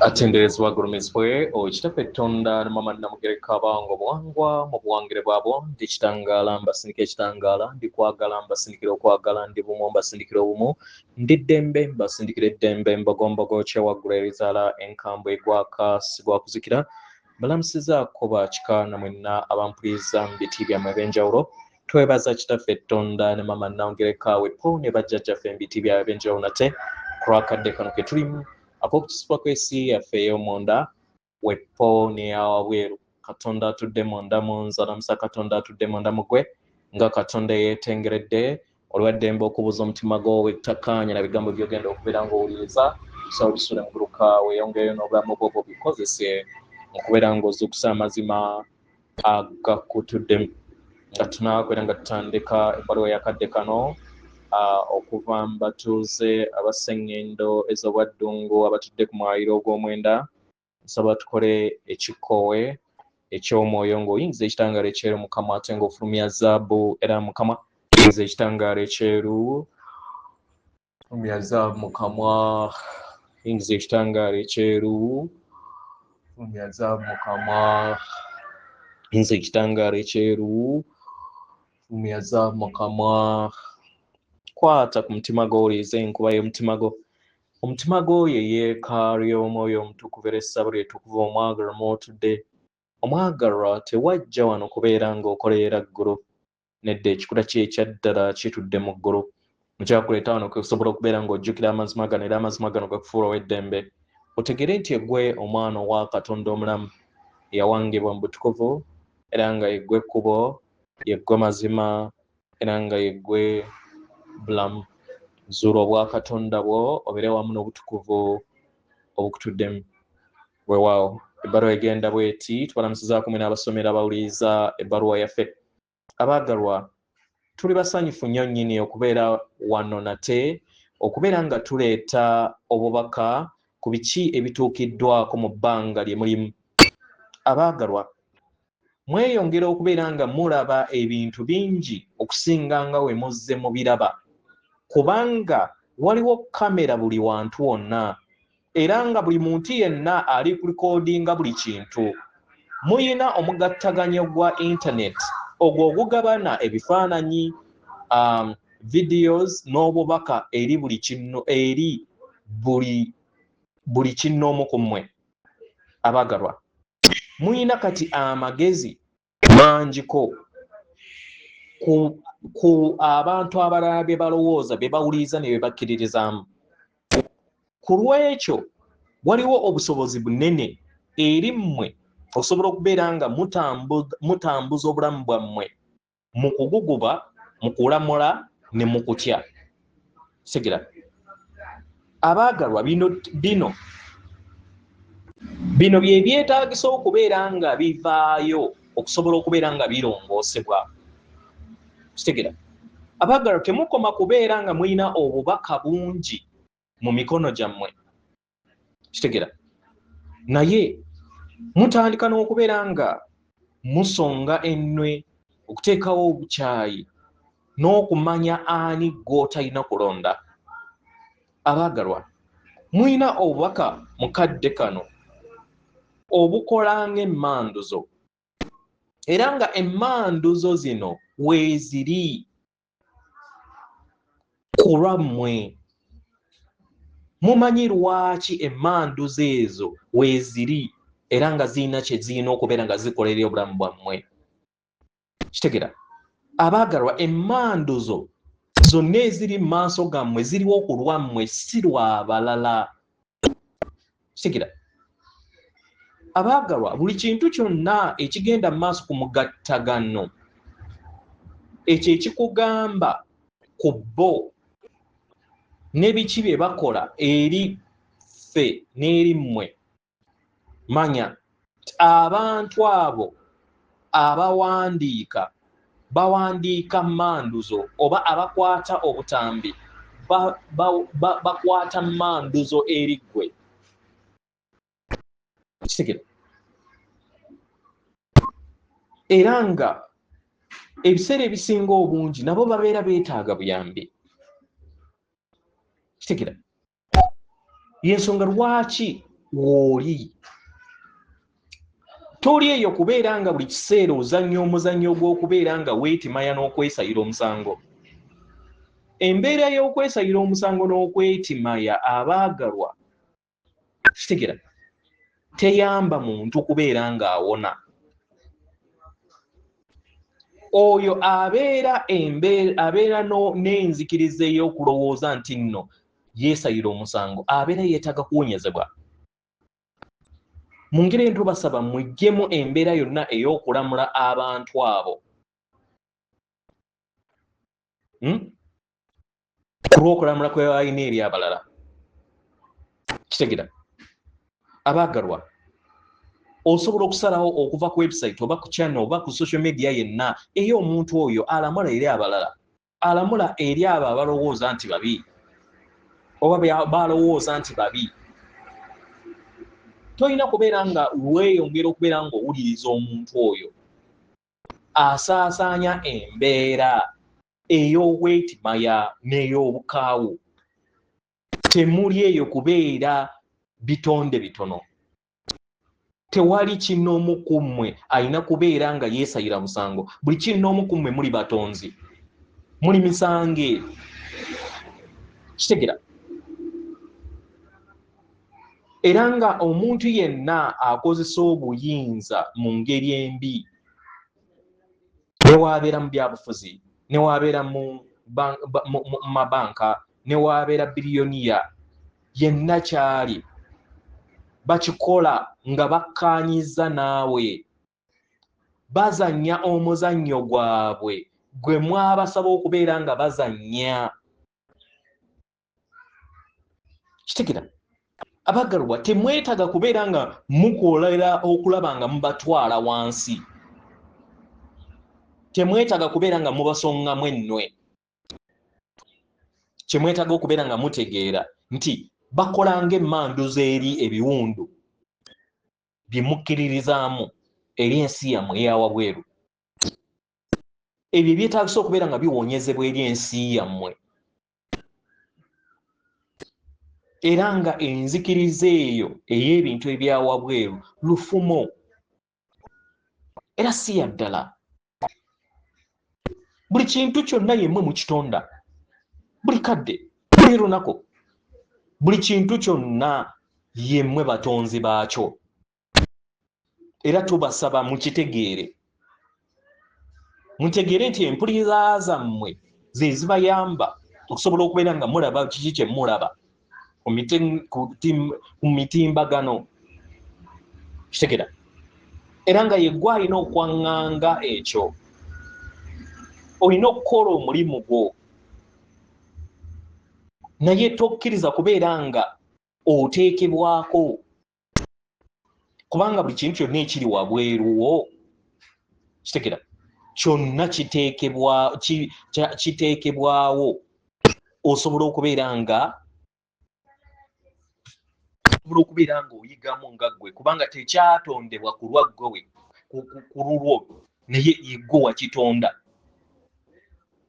atenderezwa gurumizibwe okitaffe ettonda ne mama namugereka abango bwangwa mu buwangire bwabwo ndi kitangaala mbasindika ekitangaala ndi kwagala mbasindikira okwagala ndi bumu mbasindikira obumu ndi ddembe mbasindikira eddembe mbogombogo kyewaggula erizaala enkambwe egwaka sigwakuzikira balamusizaako bakika na mwenna abampuliriza mu biti byammwe eb'enjawulo twebaza kitaffe ettonda ne mama namugereka wepo ne bajjajjaffe mu biti byabwe eb'enjawulo nate kulwakadde kano ke tulimu ak'okukisibwa kw'ensi yaffe ey'omunda wepo n'eyawabweru katonda atudde munda mu nzalamusa katonda atudde munda mu gwe nga katonda yeetengeredde olw'eddembe okubuza omutima gwo wettakkaanya na bigambo by'ogenda okubeera ng'owuliriza so bisule muguluka weeyongereyo n'obulamu bwo bubikozese okubeera ng'ozuukusa amazima agakutuddemu nga tunaakwera nga tutandika ebbaluwa yakadde kano okuva mbatuuze abaseŋŋendo ez'obwaddungu abatudde ku mwayiro ogw'omwenda nsaba tukole ekikoowe eky'omwoyo ng'oyingiza ekitangaala ekyeru mukama ate ng'ofulumya zaabu era mukama yingiza ekitangaala ekyeru fulumya zaabu mukamwa yingiza ekitangaala ekyeru fulumya zaabu mukamwa yingiza ekitangaala ekyeru fulumya zaabu mukamwa kwata ku mutima gwo oliiza enkuba y'omutima gwo omutima gwo ye yeekaalu y'omwoyo omutukuvu era essabo lyetukuvu omwagalwa mw'otudde omwagalwa tewajja wano kubeera ng'okoleera ggulu nedda ekikula kye ekyaddala kitudde mu ggulu mukyakuleeta wano kusobola okubeera ng'ojjukira amazima gano era amazima gano gakufuula ow'eddembe otegere nti eggwe omwana owa katonda omulamu yawangibwa mu butukuvu era nga yeggwe ekkubo yeggwe mazima era nga yeggwe bulamu zuula obwakatonda bwo obeere wamu n'obutukuvu obukutuddemu weewaawo ebbaluwa egenda bweti tubalamusizaako mwe n'abasomera abawuliriza ebbaluwa yaffe abaagalwa tuli basanyufu nnyo nnyini okubeera wano nate okubeera nga tuleeta obubaka ku biki ebituukiddwako mu bbanga lye mulimu abaagalwa mweyongera okubeera nga mulaba ebintu bingi okusinga nga we muzze mu biraba kubanga waliwo kamera buli wantu wonna era nga buli muntu yenna ali ku likodinga buli kintu muyina omugattaganyo gwa internet ogwo ogugabana ebifaananyi videos n'obubaka eri buli kinnoomu ku mmwe abagalwa muyina kati amagezi mangiko ku abantu abalala bye balowooza bye bawuliriza ne bye bakkiririzaamu ku lw'ekyo waliwo obusobozi bunene eri mmwe okusobola okubeera nga mutambuza obulamu bwammwe mu kuguguba mu kulamula ne mu kutya segera abaagalwa bino bye byetaagisa okubeera nga bivaayo okusobola okubeera nga birongoosebwa kitegera abaagalwa temukoma kubeera nga mulina obubaka bungi mu mikono gyammwe kitegera naye mutandika n'okubeera nga musonga ennwe okuteekawo obukyayi n'okumanya ani gw'otalina kulonda abaagalwa mulina obubaka mukadde kano obukola ng'emmanduzo era nga emmanduzo zino weeziri ku lwammwe mumanyi lwaki emmanduzo ezo weeziri era nga zirina kye zirina okubeera nga zikolera obulamu bwammwe kitegera abaagalwa emmanduzo zonna eziri mu maaso gammwe ziriwo ku lwammwe si lw'abalala kitegera abaagalwa buli kintu kyonna ekigenda mu maaso ku mugattagano ekyo ekikugamba ku bo ne biki bye bakola eri ffe n'eri mmwe manya abantu abo abawandiika bawandiika mmanduzo oba abakwata obutambi bakwata mmanduzo eri ggwe kitegera era nga ebiseera ebisinga obungi nabo babeera beetaaga buyambi kitegera yensonga lwaki woli toli eyo kubeera nga buli kiseera ozannya omuzannyo gw'okubeera nga weetimaya n'okwesayira omusango. Embeera y'okwesayira omusango n'okwetimaya abaagalwa kitegera teyamba muntu kubeera ng'awona. Oyo abeera n'enzikiriza ey'okulowooza nti nno yeesayira omusango abeera yeetaaga kuwonyezebwa. Mu ngeri entubasaba mujjemu embeera yonna ey'okulamula abantu abo ku lw'okulamula kwe balina eri abalala. Kitegera abaagalwa osobola okusalawo okuva ku website oba ku channel oba ku social media yenna ey'omuntu oyo alamula eri abalala, alamula eri abo abalowooza nti babi oba balowooza nti babi. Tolina kubeera nga weeyongera okubeera ng'owuliriza omuntu oyo asaasaanya embeera ey'obwetimaya n'ey'obukaawu. Temuli eyo kubeera bitonde bitono. Tewali kinoomu ku mmwe alina kubeera nga yeesayira musango. Buli kinoomu ku mmwe muli batonzi, muli misange. Kitegera era nga omuntu yenna akozesa obuyinza mu ngeri embi, ne waabeera mu byabufuzi, ne waabeera mu mabanka, ne waabeera biliyoniya, yenna kyali bakikola nga bakkaanyiza naawe, bazannya omuzannyo gwabwe gwe mwabasaba okubeera nga bazannya. Kitegera abaagalwa temwetaaga kubeera nga mukolera okulaba nga mubatwala wansi, temwetaaga kubeera nga mubasongamu ennwe. Kyemwetaaga okubeera nga mutegeera nti bakola ng'emmanduza eri ebiwundu bye mukkiririzaamu eri ensi yammwe eyawabweru. Ebyo byetaagisa okubeera nga biwonyezebwa eri ensi yammwe, era nga enzikiriza eyo ey'ebintu ebyawabweru lufumo era si yaddala. Buli kintu kyonna yemmwe mukitonda, buli kadde, buli lunaku, buli kintu kyonna yemmwe batonzi baakyo. Era tubasaba mukitegeere, mutegeere nti empuliriza zammwe ze zibayamba okusobola okubeera nga mulaba kiki kye mulaba ku mitimbagano. Kitegera era nga yeggwe alina okwaŋŋanga ekyo, olina okukola omulimu gwo, naye tokkiriza kubeera nga oteekebwako, kubanga buli kintu kyonna ekiri wabweruwo, kitegera kyonna kiteekebwawo osobola okubeera nga oyigamu nga ggwe, kubanga tekyatondebwa ku lwaggwe ku lulwo, naye yeggwe wakitonda.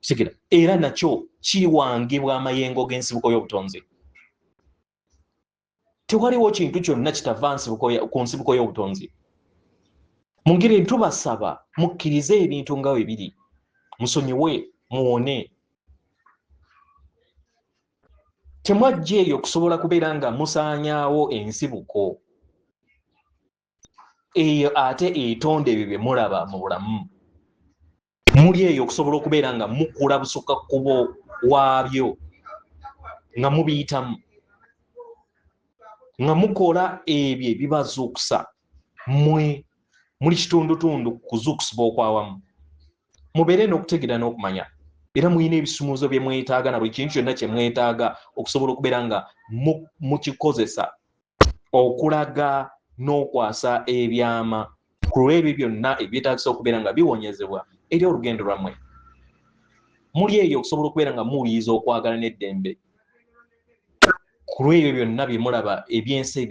Kitegera era nakyo kiwangibwa amayengo g'ensibuko y'obutonzi. Tewaliwo kintu kyonna kitava ku nsibuko y'obutonzi. Mu ngeri tubasaba mukkirize ebintu nga bwe biri, musonyiwe, muwone. Temwajja eyo okusobola kubeera nga musaanyaawo ensibuko eyo ate etonda ebyo bye mulaba mu bulamu. Muli eyo okusobola okubeera nga mukula busukka kkubo waabyo, nga mubiyitamu, nga mukola ebyo ebibazuukusa. Mmwe muli kitundutundu kuzuukusibwa okwawamu. Mubeere n'okutegeera n'okumanya, era muyina ebisumuuzo bye mwetaaga na buli kintu kyonna kye mwetaaga okusobola okubeera nga mukikozesa okulaga n'okwasa ebyama ku lw'ebyo byonna ebyetaagisa okubeera nga biwonyezebwa eri olugendo lwammwe. Muli eyo okusobola okubeera nga muwuliriza okwagala n'eddembe ku lw'ebyo byonna bye mulaba eby'ensi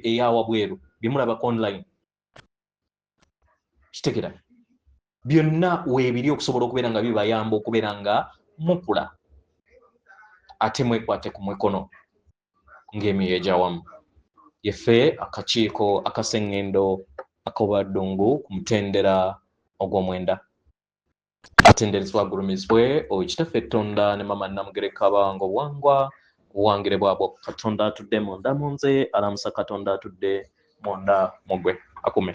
eyawabweru, bye mulaba online. Kitegera byonna weebiri okusobola okubeera nga bibayamba okubeera nga mukula, ate mwekwate ku mikono ng'emyoyo egyawamu. yefe akakiiko akaseŋŋendo ak'obwaddungu ku mutendera ogw'omwenda atenderezebwa agulumizibwe Kitaffe Tonda ne Mama Namugereka Kabango Bwangwa obuwangire bwabwo. Katonda atudde munda mu nze, alamusa Katonda atudde munda mu gwe. Akume.